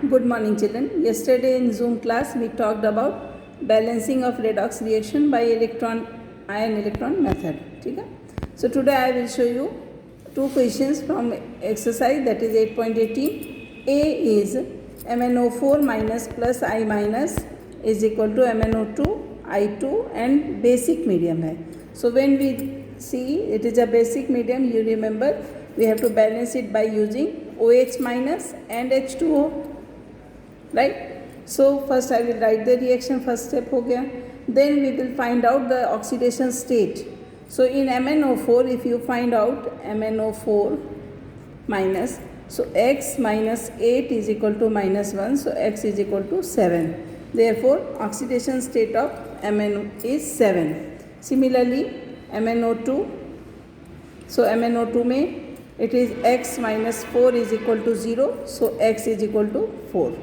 Good morning, children. Yesterday in Zoom class we talked about balancing of redox reaction by ion electron method. ठीक है? So today I will show you two questions from exercise, that is 8.18. A is MnO4 minus plus I minus is equal to MnO2 I2 and basic medium है. So when we see it is a basic medium, you remember we have to balance it by using OH minus and H2O, right? So first I will write the reaction, first step हो गया. Then we will find out the oxidation state. So in MnO4, if you find out MnO4 minus, so x minus 8 is equal to minus 1, so x is equal to 7. Therefore oxidation state of MnO is 7. Similarly MnO2, so MnO2 में it is x minus 4 is equal to 0, so x is equal to 4.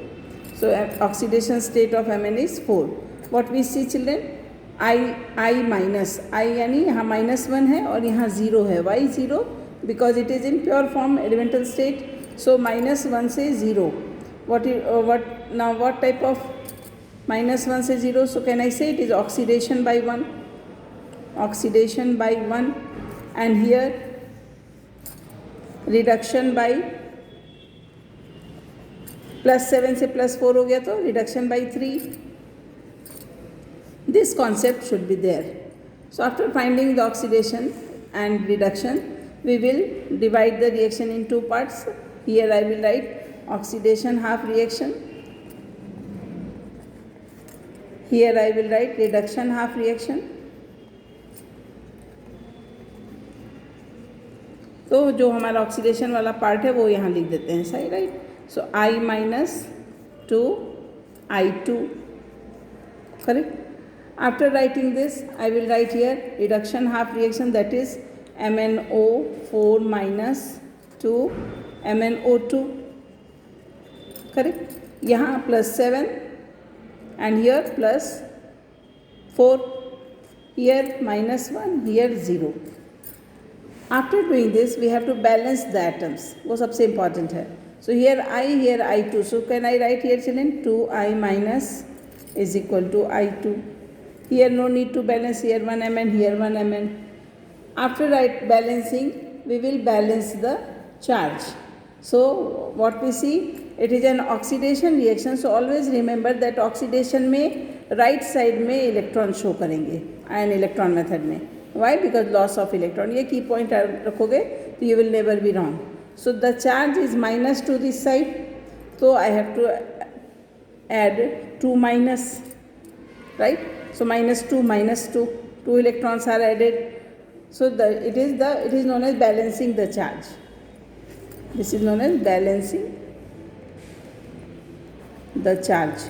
So oxidation state of Mn is 4. What we see, children? I minus, I यानी यहाँ minus 1 है और यहाँ 0 है. Why 0? Because it is in pure form elemental state. So minus 1 से 0. What type of minus 1 से 0? So can I say it is oxidation by 1? Oxidation by 1. And here reduction by plus 7 से plus 4 हो गया तो reduction by 3. This concept should be there. So after finding the oxidation and reduction we will divide the reaction in two parts. Here I will write oxidation half reaction. Here I will write reduction half reaction. तो जो हमारा oxidation वाला part है वो यहाँ लिख देते हैं, सही, right? So I minus 2 I2, correct? After writing this, I will write here reduction half reaction, that is MnO4 minus 2 MnO2, correct? यहाँ plus 7 and here plus 4, here minus 1, here 0. After doing this, we have to balance the atoms. वो सबसे important है. So here I, here I2. So can I write here, children? 2I minus is equal to I2. Here no need to balance, here 1 Mn, here 1 Mn. After balancing, we will balance the charge. So what we see, it is an oxidation reaction. So always remember that oxidation में right side में electron show करेंगे ion electron method में. Why? Because loss of electron. ये key point रखोगे तो you will never be wrong. So the charge is minus to this side, so I have to add 2 minus, right? So minus 2 minus 2, 2 electrons are added. So it is known as balancing the charge. This is known as balancing the charge.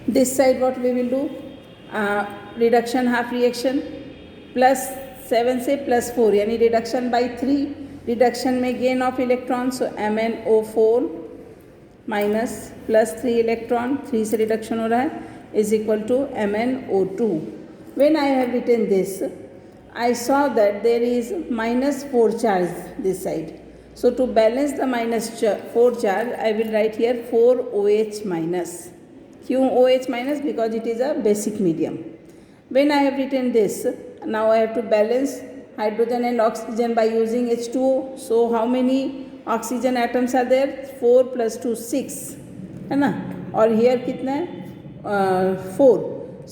This side what we will do? Reduction half reaction plus 7 से plus 4 यानी reduction by 3. Reduction में gain of electron, so MnO4 minus plus 3 electron, 3 से reduction हो रहा है, is equal to MnO2. When I have written this, I saw that there is minus 4 charge this side. So to balance the minus 4 charge, I will write here 4OH minus. क्यों OH minus? Because it is a basic medium. When I have written this, now I have to balance hydrogen and oxygen by using H2O. So how many oxygen atoms are there? 4 plus 2 6 है ना, और here कितना है 4.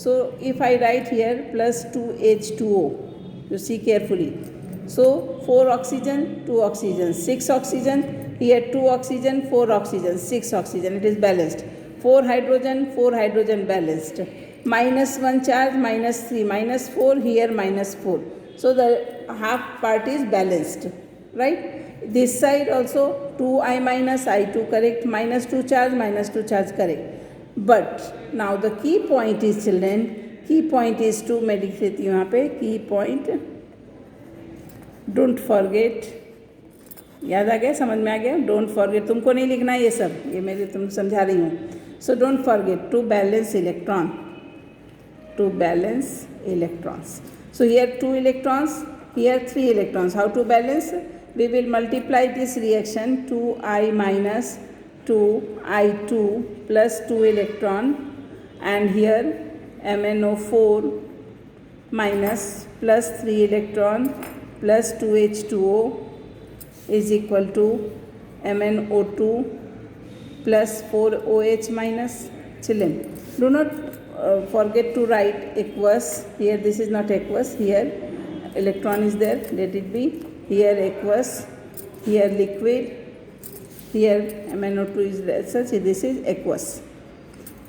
So if I write here plus 2 H2O, you see carefully. So 4 oxygen, 2 oxygen, 6 oxygen, here 2 oxygen, 4 oxygen, 6 oxygen, it is balanced. 4 hydrogen balanced. Minus 1 charge, minus 3, minus 4, here minus 4. So the half part is balanced, right? This side also 2I minus I2, correct? Minus 2 charge, correct? But now the key point is, children, key point is to, मैं लिख देती हूँ यहाँ पे key point. Don't forget, याद आ गया, समझ में आ गया? Don't forget, तुमको नहीं लिखना ये सब, ये मेरे तुम समझा रही हूँ. So don't forget to balance electron. To balance electrons. So here 2 electrons, here 3 electrons. How to balance? We will multiply this reaction 2I minus 2I2 plus 2 electron, and here MnO4 minus plus 3 electron plus 2H2O is equal to MnO2 plus 4OH minus. Children, do not forget to write aqueous. Here this is not aqueous, here electron is there, let it be. Here aqueous, here liquid, here MnO2 is there, such this is aqueous.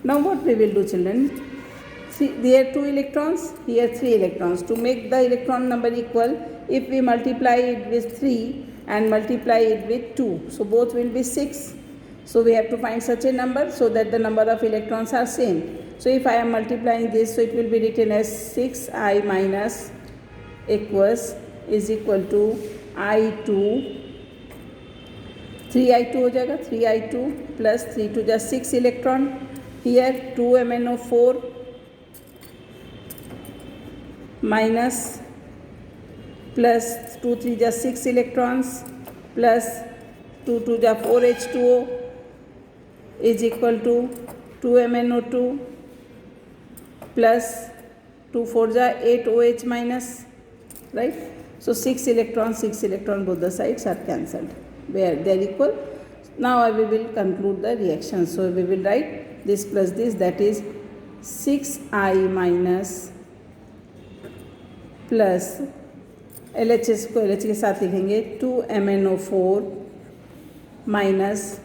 Now what we will do, children? See, there are 2 electrons, here 3 electrons. To make the electron number equal, if we multiply it with 3 and multiply it with 2, so both will be 6. So we have to find such a number so that the number of electrons are same. So if I am multiplying this, so it will be written as 6I minus aqueous is equal to I2, 3I2 हो जाएगा, 3I2 plus 3 to just 6 electron. Here 2 MnO4 minus plus 2 3 just 6 electrons plus 2 2 just 4H2O is equal to 2 MnO2 plus 2 4 just 8OH minus, right? So 6 electrons both the sides are cancelled where they are equal. Now we will conclude the reaction. So we will write this plus this, that is 6I minus plus LHS को LH के साथ लिखेंगे 2 MnO4 minus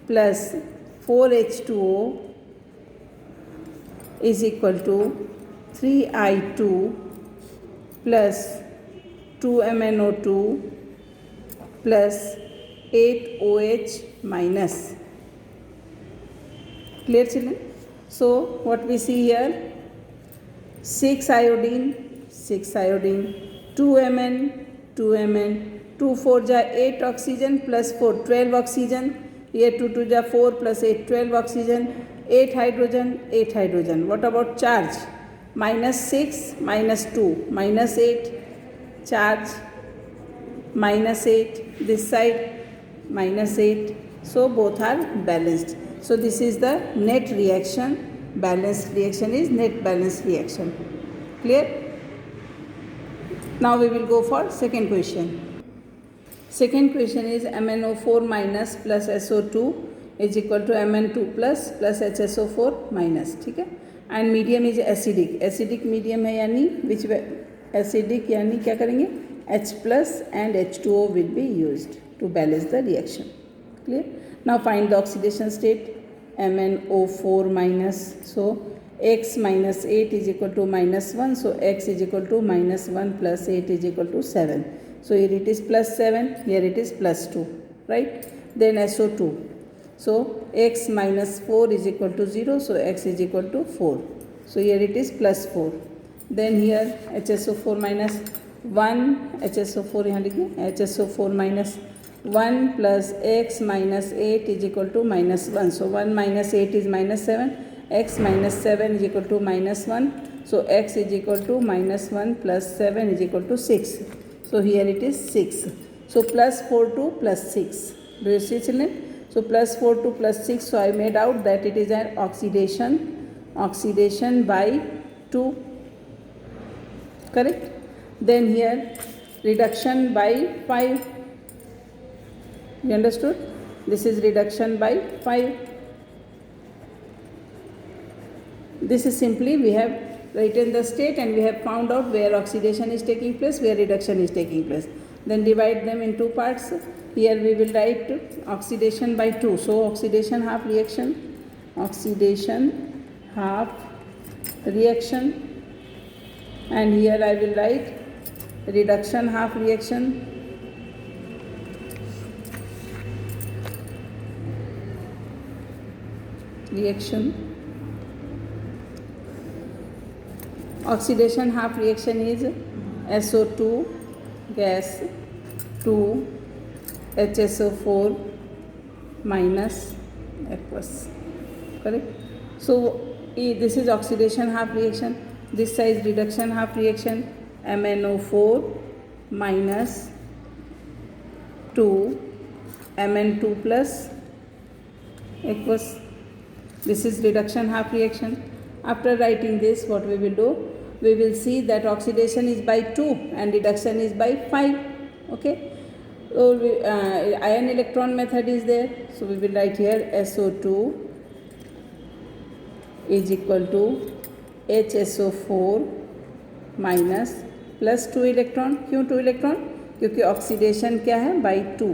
plus 4H2O is equal to 3I2 plus 2 MnO2 plus 8OH minus. Clear, children? So what we see here, 6 iodine, 2 Mn, 2 4 ja 8 oxygen plus 4 12 oxygen. Here 2 2 ja 4 plus 8 12 oxygen, 8 hydrogen. What about charge? Minus 6 minus 2 minus 8, charge minus 8, this side minus 8. So both are balanced. So this is the net reaction. Balanced reaction is net balanced reaction. Clear? Now we will go for second question. Second question is MnO4 minus plus SO2 is equal to Mn2 plus HSO4 minus. ठीक है? And medium is acidic. Acidic medium है यानी which acidic यानी क्या करेंगे? H plus and H2O will be used to balance the reaction. Clear? Now find the oxidation state. MnO4 minus, so x minus 8 is equal to minus 1, so x is equal to minus 1 plus 8 is equal to 7. So here it is plus 7, here it is plus 2, right? Then SO2, so x minus 4 is equal to 0, so x is equal to 4. So here it is plus 4. Then here HSO4 minus 1, HSO4 यहाँ लिखिए, HSO4 minus 1 plus x minus 8 is equal to minus 1. So 1 minus 8 is minus 7. X minus 7 is equal to minus 1. So x is equal to minus 1 plus 7 is equal to 6. So here it is 6. So plus 4 to plus 6. Do you see, children? So plus 4 to plus 6. So I made out that it is an oxidation by 2. Correct? Then here reduction by 5. You understood? This is reduction by 5. This is simply we have written the state and we have found out where oxidation is taking place, where reduction is taking place. Then divide them in two parts. Here we will write oxidation by 2. So oxidation half reaction, and here I will write reduction half reaction. Oxidation half reaction is SO2 gas to HSO4 minus aqueous. Correct? So this is oxidation half reaction. This side is reduction half reaction. MnO4 minus 2 Mn2 plus aqueous. This is reduction half reaction. After writing this, what we will do, we will see that oxidation is by 2 and reduction is by 5. Okay, so ion electron method is there, so we will write here SO2 is equal to HSO4 minus plus 2 electron. क्यों 2 electron? क्योंकि oxidation क्या है by 2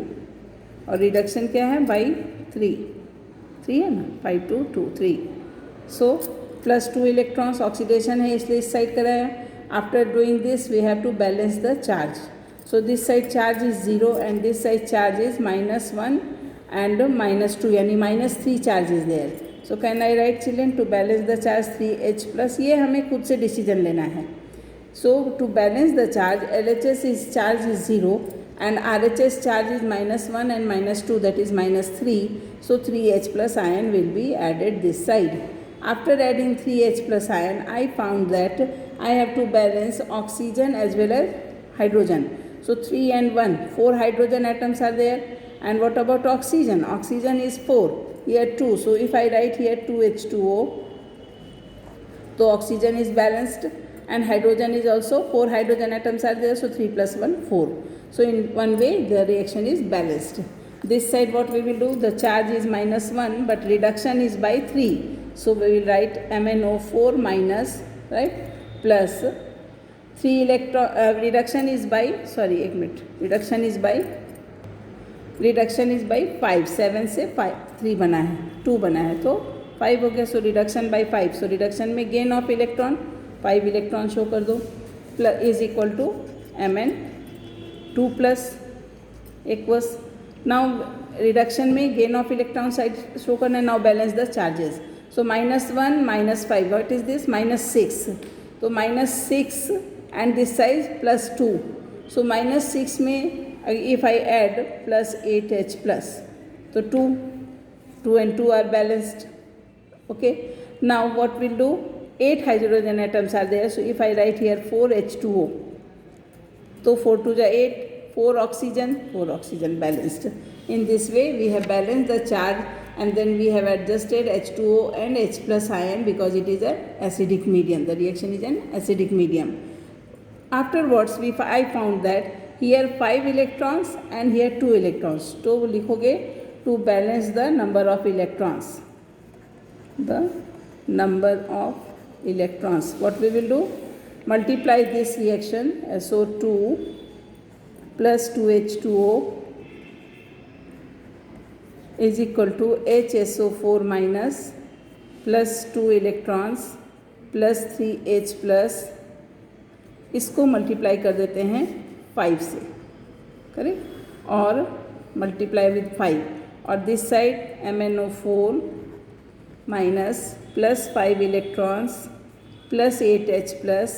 और reduction क्या है by 3. 3 है ना, 5 2 2 3. So plus 2 electrons oxidation है इसलिए इस साइड कराया. After doing this we have to balance the charge. So this side charge is 0 and this side charge is -1 and -2 यानी -3 charge is there. So can I write children to balance the charge 3H plus. ये हमें खुद से decision लेना है. So to balance the charge, LHS is charge is 0 and RHS charge is -1 and -2, that is -3. So 3H plus ion will be added this side. After adding 3H plus ion, I found that I have to balance oxygen as well as hydrogen. So 3 and 1, 4 hydrogen atoms are there. And what about oxygen? Oxygen is 4, here 2. So if I write here 2H2O, so oxygen is balanced. And hydrogen is also 4 hydrogen atoms are there, so 3 plus 1 4. So in one way the reaction is balanced. This side what we will do, the charge is -1 but reduction is by 3. So we will write MnO4 minus, right, plus 3 electron. Reduction is by, sorry एक minute, reduction is by 5. 7 से 5 3 बना है, 2 बना है तो 5 हो गया. So reduction by 5. So reduction में gain of electron 5 electron show कर दो. Plus is equal to Mn2 plus aqueous. Now reduction में gain of electron side show करना है. Now balance the charges. So -1 -5, what is this, -6. तो -6 and this size +2. सो -6 में if I add plus 8H plus, तो 2 and 2 are balanced. Okay, now what we'll do, 8 hydrogen atoms are there. So if I write here 4H2O, so 4 to the 8, 4 oxygen balanced. In this way we have balanced the charge and then we have adjusted H2O and H plus ion because it is an acidic medium. The reaction is an acidic medium. Afterwards I found that here 5 electrons and here 2 electrons. तो लिखोगे to balance the number of electrons. The number of electrons. What we will do? Multiply this reaction, SO2 plus 2H2O is equal to HSO4 minus plus 2 electrons plus 3H plus. इसको multiply कर देते हैं 5 से, correct, और multiply with 5. और this side MnO4 minus plus 5 electrons plus 8H plus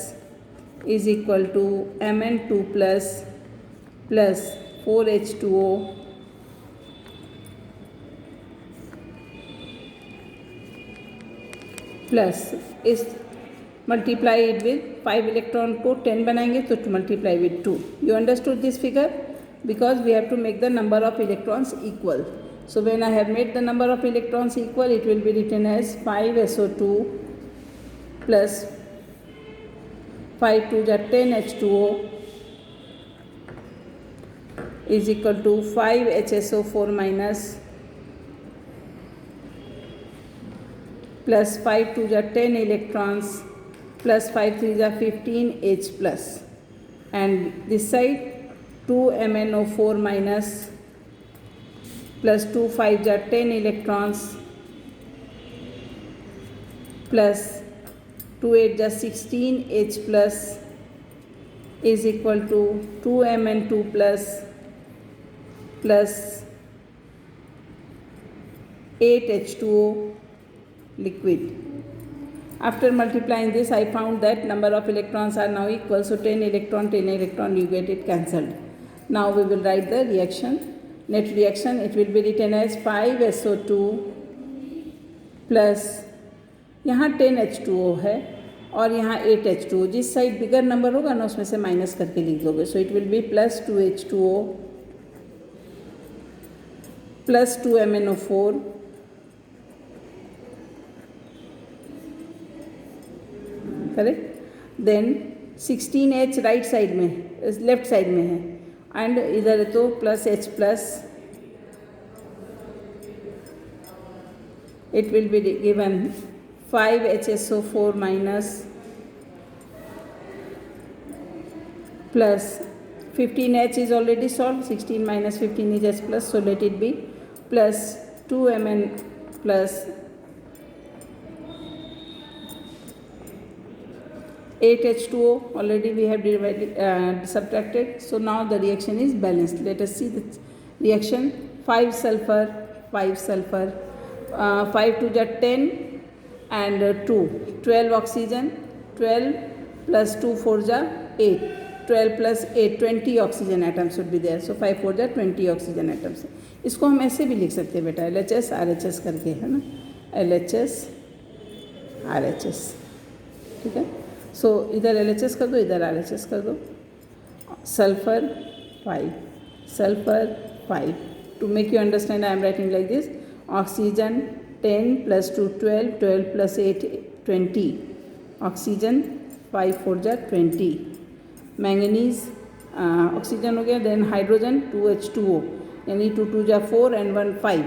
is equal to Mn2 plus plus 4H2O plus इस multiply it with 5 electron को 10 बनाएंगे तो multiply with 2. You understood this figure? Because we have to make the number of electrons equal. So when I have made the number of electrons equal, it will be written as 5SO2 plus 5 to the 10H2O is equal to 5HSO4 minus plus 5 to the 10 electrons plus 5 3 the 15H plus, and this side 2 MnO4 minus plus 2 5 are 10 electrons plus 2 8 are 16 H plus is equal to 2 Mn2 plus plus 8 H2O liquid. After multiplying this, I found that number of electrons are now equal. So 10 electron, you get it cancelled. Now we will write the reaction. Net reaction, it will be written as 5SO2 plus यहाँ 10H2O है और यहाँ 8H2O. जिस side bigger number होगा ना उसमें से minus करके लिख दोगे. So it will be plus 2H2O, plus 2 MnO4, correct. Then 16H right side में, लेफ्ट साइड में है, एंड इधर है तो plus H plus, it will be given 5HSO4 minus plus 15H is already solved, 16 minus 15 is H plus, so let it be plus 2Mn plus 8H2O, already we have subtracted, so now the reaction is balanced. Let us see the reaction. 5 sulfur, 5 sulfur, 5 to the 10 and 2, 12 oxygen, 12 plus 2 4 ja 8, 12 plus 8 20 oxygen atoms should be there, so 5 4 ja 20 oxygen atoms. इसको हम ऐसे भी लिख सकते हैं बेटा, LHS RHS करके, है ना, LHS RHS, ठीक है. सो इधर LHS कर दो, इधर RHS कर दो. Sulphur 5, sulphur 5. To make you understand I am writing like this. Oxygen 10 plus 2 12, 12 plus 8 20. Oxygen 5 4 जा 20. मैंगनीज ऑक्सीजन हो गया. देन हाइड्रोजन 2H2O, यानी 2 2 जा 4 and 1 5.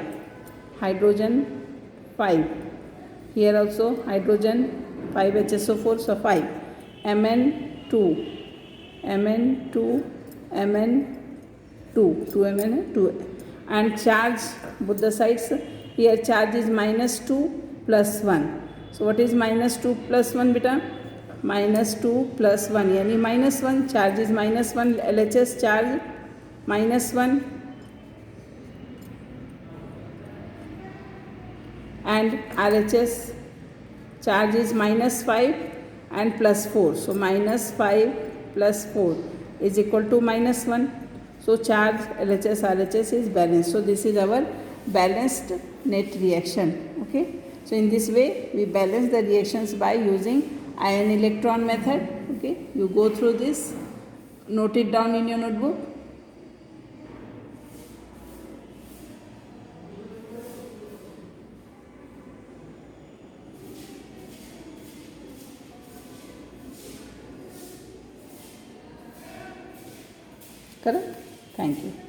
Hydrogen 5. Here also hydrogen 5HSO4, so 5. Mn2, Mn2, Mn2, 2 Mn है 2. And charge both the sides. Here charge is -2 plus 1. So what is -2 plus 1 beta? -2 plus 1, यानी -1. Charge is -1. LHS charge -1 and RHS charge is -5 and +4. So -5 plus 4 is equal to -1. So charge LHS RHS is balanced. So this is our balanced net reaction. Okay. So in this way we balance the reactions by using ion electron method. Okay. You go through this, note it down in your notebook. Correct? Thank you.